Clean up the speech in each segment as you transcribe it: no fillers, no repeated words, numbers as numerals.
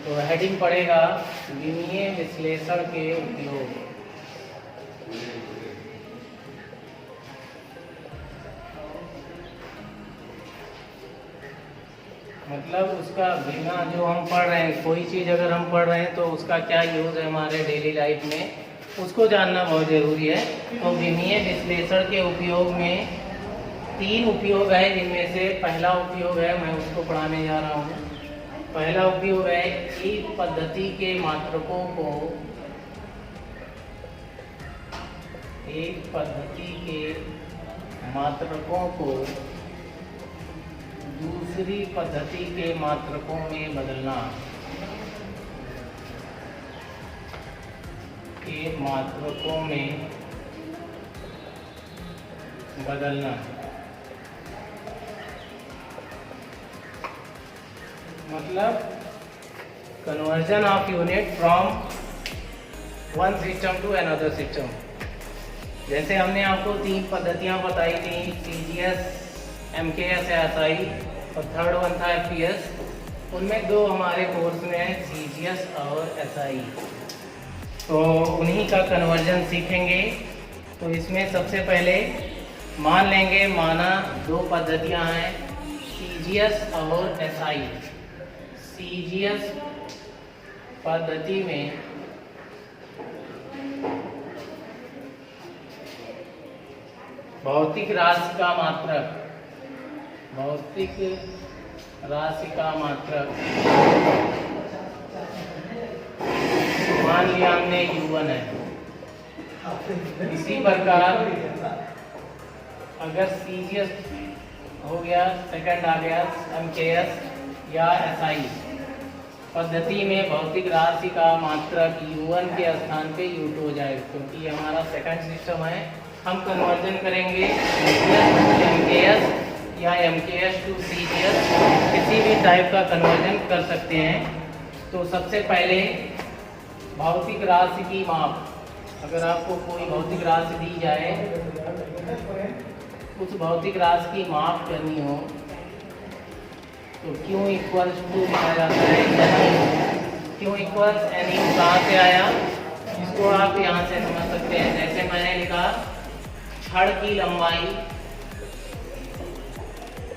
तो हेडिंग पड़ेगा विमीय विश्लेषण के उपयोग। मतलब उसका बिना जो हम पढ़ रहे हैं, कोई चीज़ अगर हम पढ़ रहे हैं तो उसका क्या यूज़ है हमारे डेली लाइफ में, उसको जानना बहुत ज़रूरी है। तो विमीय विश्लेषण के उपयोग में 3 उपयोग है, जिनमें से पहला उपयोग है, मैं उसको पढ़ाने जा रहा हूँ। पहला उपयोग है एक पद्धति के मात्रकों को, एक पद्धति के मात्रकों को दूसरी पद्धति के मात्रकों में बदलना, के मात्रकों में बदलना। मतलब conversion of unit from one system to another system. जैसे हमने आपको 3 पद्धतियां बताई थी, CGS, MKS या SI, और थर्ड वन था FPS। उनमें 2 हमारे कोर्स में है, CGS और SI। तो उन्हीं का कन्वर्जन सीखेंगे। तो इसमें सबसे पहले मान लेंगे, माना 2 पद्धतियां हैं, CGS और SI। CGS पद्धति में भौतिक राशि का मात्रक, भौतिक राशि का मात्रक मान लिया हमने U1 है। इसी प्रकार अगर CGS हो गया, सेकंड आ गया MKS या SI पद्धति में भौतिक राशि का मात्रक U1 के स्थान पे U2 हो जाएगा, क्योंकि ये हमारा सेकंड सिस्टम है। हम कन्वर्जन करेंगे MKS या MKS टू CGS, किसी भी टाइप का कन्वर्जन कर सकते हैं। तो सबसे पहले भौतिक राशि की माप, अगर आपको कोई भौतिक राशि दी जाए, उस भौतिक राशि की माप करनी हो तो Q इक्वल्स टू लिखा जाता है। Q इक्वल्स NU कहाँ से आया, इसको आप यहाँ से समझ सकते हैं। जैसे मैंने लिखा छड़ की लंबाई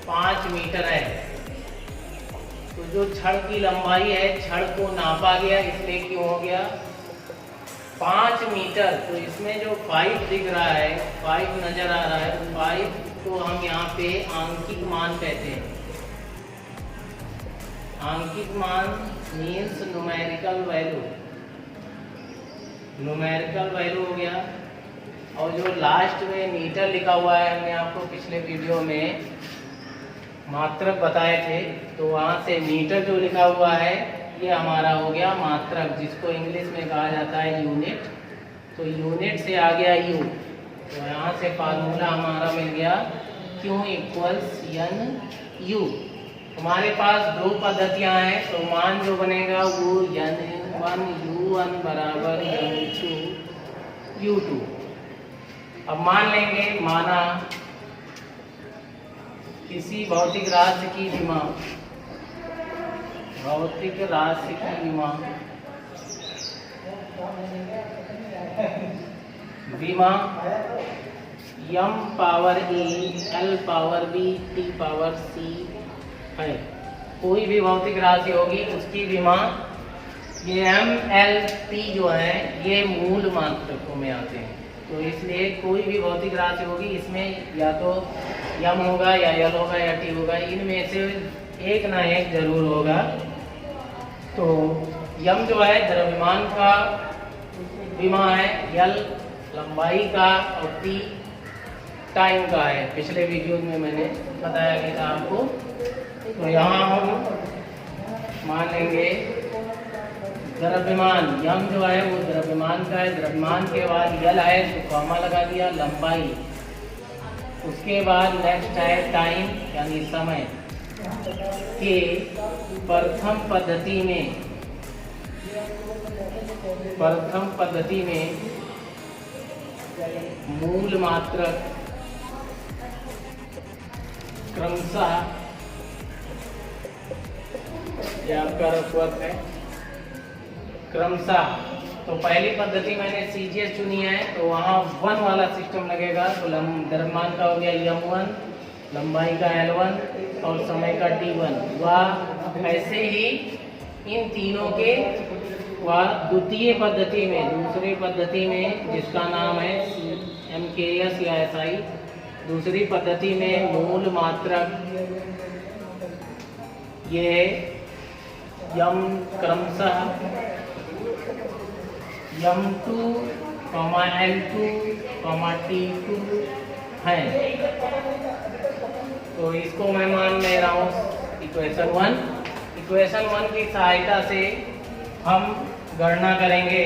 5 मीटर है, तो जो छड़ की लंबाई है, छड़ को नापा गया, इसलिए क्यों हो गया 5 मीटर। तो इसमें जो 5 दिख रहा है, 5 नजर आ रहा है, 5 को हम यहाँ पे आंकिक मान कहते हैं। आंकिक मान means numerical value, numerical value हो गया। और जो लास्ट में मीटर लिखा हुआ है, हमने आपको पिछले वीडियो में मात्रक बताए थे, तो वहाँ से मीटर जो लिखा हुआ है ये हमारा हो गया मात्रक, जिसको इंग्लिश में कहा जाता है यूनिट। तो यूनिट से आ गया U, तो यहाँ से फार्मूला हमारा मिल गया Q इक्वल्स NU। हमारे पास 2 पद्धतियाँ हैं, तो मान जो बनेगा वो N1 U1 बराबर N2 U2। अब मान लेंगे, माना किसी भौतिक राशि की विमा, भौतिक राशि की विमा, विमा m power E L power B T power C है। कोई भी भौतिक राशि होगी उसकी विमा, ये M L T जो है ये मूल मात्रकों में आते हैं। तो इसलिए कोई भी भौतिक राशि होगी, इसमें या तो m होगा या L होगा या T होगा, इनमें से एक ना एक जरूर होगा। तो m जो है द्रव्यमान का विमा है, L लंबाई का और T टाइम का है। पिछले वीडियो में मैंने बताया गया था आपको। तो यहाँ हम मान लेंगे द्रव्यमान, यम जो है वो द्रव्यमान का है, द्रव्यमान के बाद यल है तो कॉमा लगा दिया, लंबाई, उसके बाद नेक्स्ट है टाइम यानी समय। के प्रथम पद्धति में मूल मात्रक क्रमशः, यह आपका रफवर्क है, क्रमशः। तो पहली पद्धति मैंने CGS चुनी है, तो वहाँ 1 वाला सिस्टम लगेगा। तो द्रव्यमान का हो गया m1, लंबाई का L1 और समय का T1। वह ऐसे ही इन तीनों के द्वितीय पद्धति में, दूसरी पद्धति में जिसका नाम है MKS या SI, दूसरी पद्धति में मूल मात्रक ये m क्रमशः m2, L2, T2 है। तो इसको मैं मान ले रहा हूँ इक्वेशन 1। इक्वेशन 1 की सहायता से हम गणना करेंगे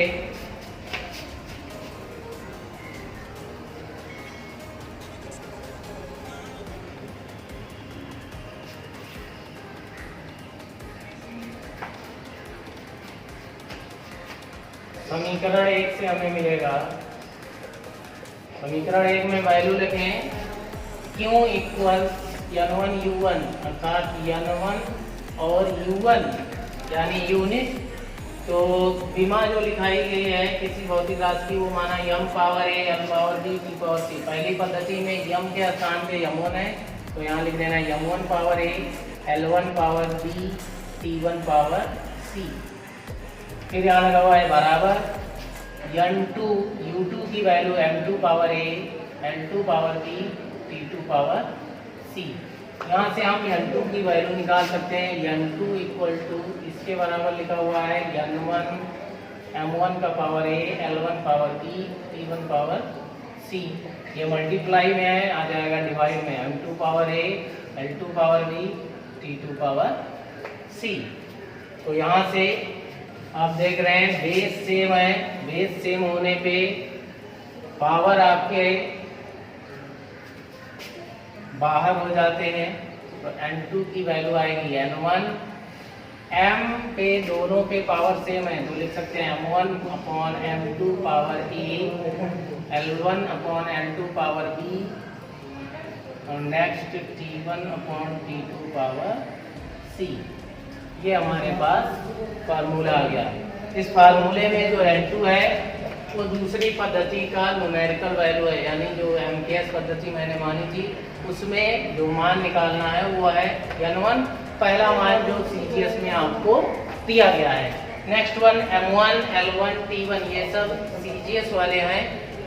समीकरण 1 से हमें मिलेगा। समीकरण 1 में वैल्यू लिखें Q इक्वल N1U1, अर्थात N1 और U1 यानी यूनिट। तो विमा जो लिखाई गई है किसी भौतिक राशि की, वो माना m power a, m power b, t power c। पहली पद्धति में m के स्थान पे m1 है, तो यहाँ लिख देना m1 power a, L1 power b, T1 power c। फिर यहाँ लगा हुआ है बराबर n2, U2 की value m2 power a, L2 power b, T2 power c। यहाँ से हम n2 की वैल्यू निकाल सकते हैं। n2 इक्वल टू इसके बराबर लिखा हुआ है n1 m1 का power a, L1 power b, T1 power c। ये मल्टीप्लाई में है, आ जाएगा डिवाइड में m2 power a, L2 power b, T2 power c। तो यहाँ से आप देख रहे हैं बेस सेम है। बेस सेम होने पे पावर आपके बाहर हो जाते हैं। तो n2 की वैल्यू आएगी n1। m पे दोनों के पावर सेम है, तो लिख सकते हैं m1 upon m2 power a, L1 upon L2 power b और next T1 upon T2 power c। ये हमारे पास फार्मूला आ गया। इस फार्मूले में जो n2 है वो दूसरी पद्धति का न्यूमेरिकल वैल्यू है, यानी जो MKS पद्धति मैंने मानी थी उसमें जो मान निकालना है वो है n1, पहला मान जो CGS में आपको दिया गया है। Next one m1, L1, T1 ये सब CGS वाले हैं,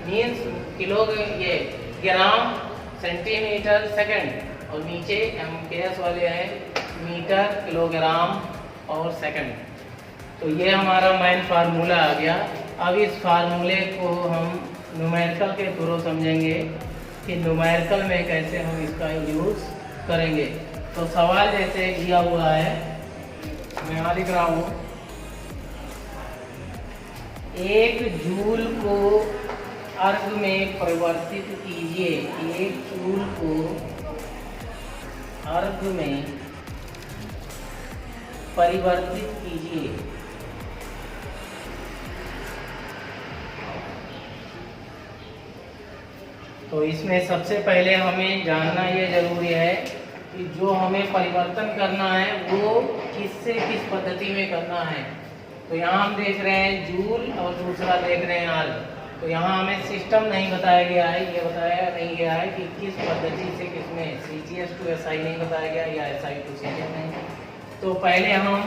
मीन्स किलो ये ग्राम सेंटीमीटर सेकंड, और नीचे MKS वाले हैं मीटर किलोग्राम और सेकंड। तो ये हमारा मेन फार्मूला आ गया। अब इस फार्मूले को हम न्यूमेरिकल के थ्रू समझेंगे कि न्यूमेरिकल में कैसे हम इसका यूज करेंगे। तो सवाल जैसे दिया हुआ है, मैं यहाँ लिख रहा हूँ, 1 जूल को अर्ग में परिवर्तित कीजिए। 1 जूल को अर्ग में परिवर्तित कीजिए। तो इसमें सबसे पहले हमें जानना ये जरूरी है कि जो हमें परिवर्तन करना है वो किससे किस पद्धति में करना है। तो यहाँ हम देख रहे हैं जूल और दूसरा देख रहे हैं अर्ग। तो यहाँ हमें सिस्टम नहीं बताया गया है, ये बताया नहीं गया है कि किस पद्धति से किसमें, CGS to SI नहीं बताया गया या SI to CGS नहीं। तो पहले हम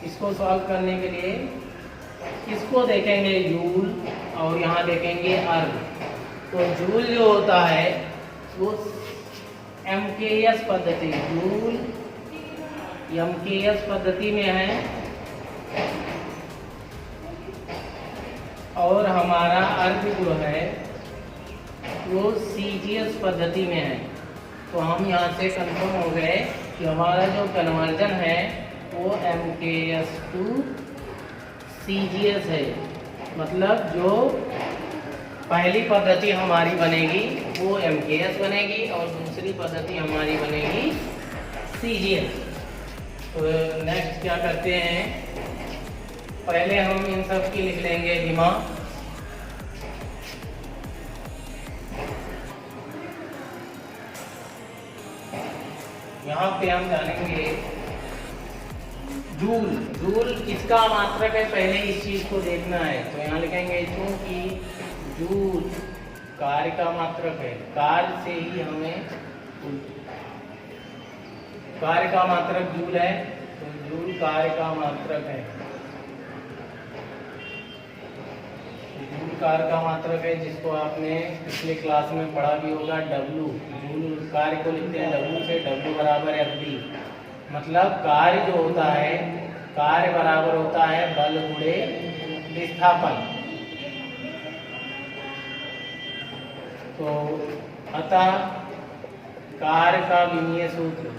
इसको सॉल्व करने के लिए इसको देखेंगे जूल और यहाँ देखेंगे अर्ग। तो जूल जो होता है वो MKS पद्धति, जूल MKS पद्धति में है और हमारा अर्ग जो है वो CGS पद्धति में है। तो हम यहाँ से कंफर्म हो गए कि हमारा जो कन्वर्जन है वो MKS to CGS है। मतलब जो पहली पद्धति हमारी बनेगी वो MKS बनेगी और दूसरी पद्धति हमारी बनेगी CGS। तो नेक्स्ट क्या करते हैं, पहले हम इन सब की लिख लेंगे विमा। यहाँ पे हम जानेंगे जूल, जूल किसका मात्रक है, पहले इस चीज को देखना है। तो यहाँ लिखेंगे चूंकि जूल कार्य का मात्रक है, कार्य से ही हमें कार्य का मात्रक जूल है, तो जूल कार्य का मात्रक है। जूल कार्य का मात्रक है, जिसको आपने पिछले क्लास में पढ़ा भी होगा। डब्लू, जूल कार्य को लिखते हैं डब्लू से, डब्लू बराबर एफ, मतलब कार्य जो होता है, कार्य बराबर होता है बल गुणे विस्थापन। तो अतः कार्य का विमीय सूत्र,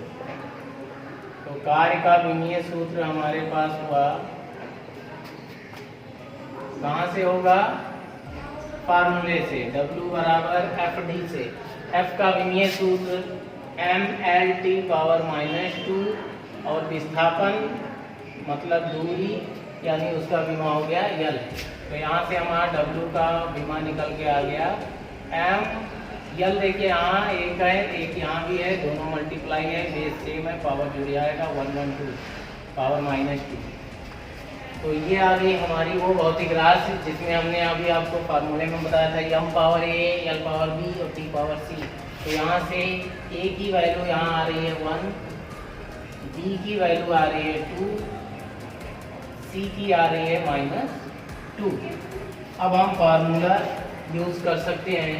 तो कार्य का विमीय सूत्र हमारे पास हुआ, कहाँ से होगा, फार्मूले से, W बराबर FD से। F का विमीय सूत्र mLT पावर -2 और विस्थापन मतलब दूरी यानी उसका विमा हो गया L। तो यहाँ से हमारा W का विमा निकल के आ गया m L। देखिए यहाँ एक है, एक यहाँ भी है, दोनों मल्टीप्लाई है, बेस सेम है, पावर जुड़ जाएगा 112 पावर -2। तो ये आ गई हमारी वो भौतिक राशि जिसमें हमने अभी आपको फार्मूले में बताया था, m power a, l power b और t पावर c। तो यहाँ से a की वैल्यू यहाँ आ रही है 1, b की वैल्यू आ रही है 2, c की आ रही है -2। अब हम फार्मूला यूज कर सकते हैं।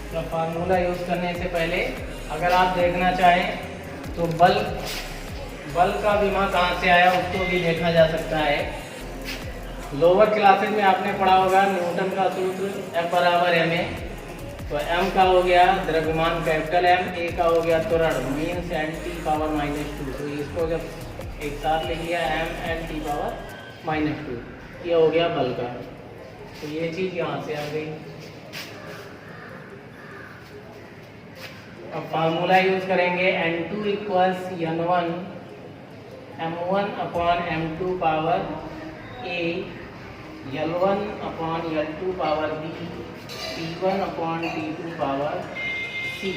तो फार्मूला यूज करने से पहले अगर आप देखना चाहें तो बल का विमा कहाँ से आया उसको भी देखा जा सकता है। लोअर क्लासेज में आपने पढ़ा होगा न्यूटन का सूत्र F बराबर ma। तो m का हो गया द्रव्यमान कैपिटल M, a का हो गया त्वरण मीन्स nt पावर -2। तो इसको जब एक साथ लिख लिया mnt पावर -2, ये हो गया बल का। तो ये चीज यहाँ से आ गई। अब फार्मूला यूज करेंगे N2 equals N1 M1 upon M2 power A, L1 upon L2 power B, T1 upon T2 power C।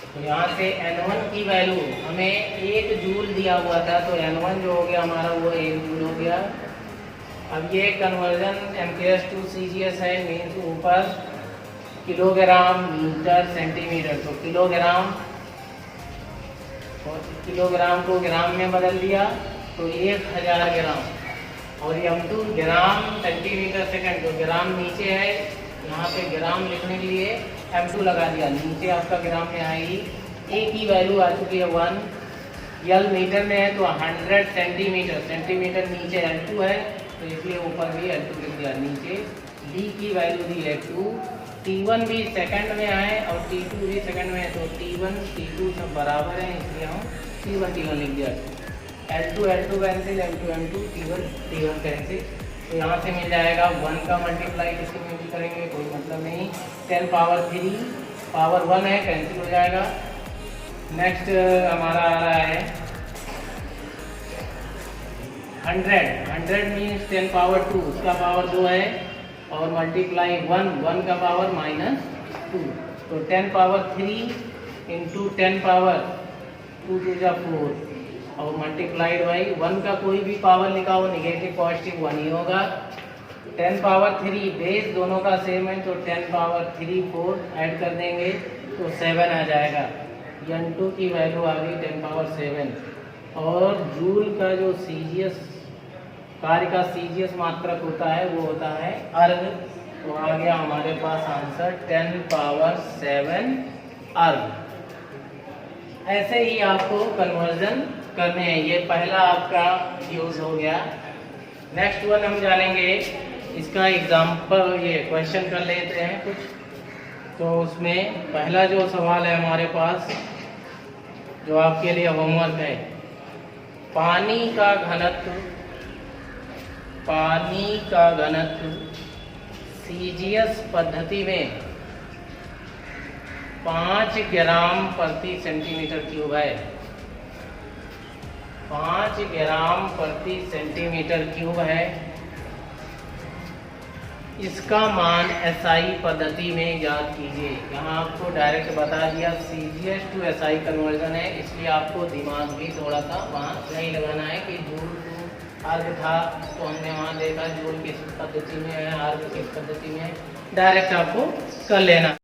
तो यहाँ से N1 की वैल्यू हमें 1 जूल दिया हुआ था, तो N1 जो हो गया हमारा वो 1 जूल हो गया। अब ये कन्वर्जन MKS टू CGS है, मीन्स ऊपर किलोग्राम मीटर सेंटीमीटर। तो किलोग्राम और किलोग्राम को ग्राम में बदल दिया तो 1000 ग्राम, और M2 ग्राम सेंटीमीटर सेकंड। तो ग्राम नीचे है, यहाँ पे ग्राम लिखने के लिए M2 लगा दिया, नीचे आपका ग्राम में आएगी। A की वैल्यू आ चुकी है 1, L मीटर में है तो 100 सेंटीमीटर, सेंटीमीटर नीचे L2 है तो इसलिए ऊपर भी L2 लिख दिया। नीचे D की वैल्यू दी है 2, T1 भी सेकंड में आए और T2 भी सेकंड में है, तो T1 T2 सब बराबर है इसलिए हम T1 लिख दिया। L2 cancel, M2 T1 cancel. तो यहाँ से मिल जाएगा 1 का मल्टीप्लाई किसके में भी करेंगे कोई मतलब नहीं, 10 पावर 3 पावर 1 है, कैंसिल हो जाएगा। नेक्स्ट हमारा आ रहा है 100 मीन्स 10 पावर 2, उसका पावर 2 है, और मल्टीप्लाई 1 का पावर -2। तो 10 पावर 3 इंटू 10 पावर 2 2 जा 4 और मल्टीप्लाइड बाई 1 का कोई भी पावर लिखा हो निगेटिव पॉजिटिव 1 ही होगा। 10 पावर 3 बेस दोनों का सेम है तो 10 पावर 3 4 ऐड कर देंगे तो 7 आ जाएगा। N2 की वैल्यू आ गई 10 पावर 7। और जूल का जो CGS कार्य का CGS मात्रक होता है वो होता है अर्ग। तो आ गया हमारे पास आंसर 10 पावर 7 अर्ग। ऐसे ही आपको कन्वर्जन करने हैं। ये पहला आपका यूज हो गया। नेक्स्ट वन हम जानेंगे, इसका एग्जाम्पल ये क्वेश्चन कर लेते हैं कुछ। तो उसमें पहला जो सवाल है हमारे पास जो आपके लिए होमवर्क है, पानी का घनत्व CGS पद्धति में 5 ग्राम प्रति सेंटीमीटर क्यूब है। 5 ग्राम प्रति सेंटीमीटर क्यूब है। इसका मान SI पद्धति में ज्ञात कीजिए। यहाँ आपको डायरेक्ट बता दिया CGS टू SI कन्वर्जन है, इसलिए आपको दिमाग भी थोड़ा सा वहाँ नहीं लगाना है कि जूल टू आर्ग था तो हमने वहाँ देखा जूल किस पद्धति में है, आर्ग किस पद्धति में है, डायरेक्ट आपको कर लेना।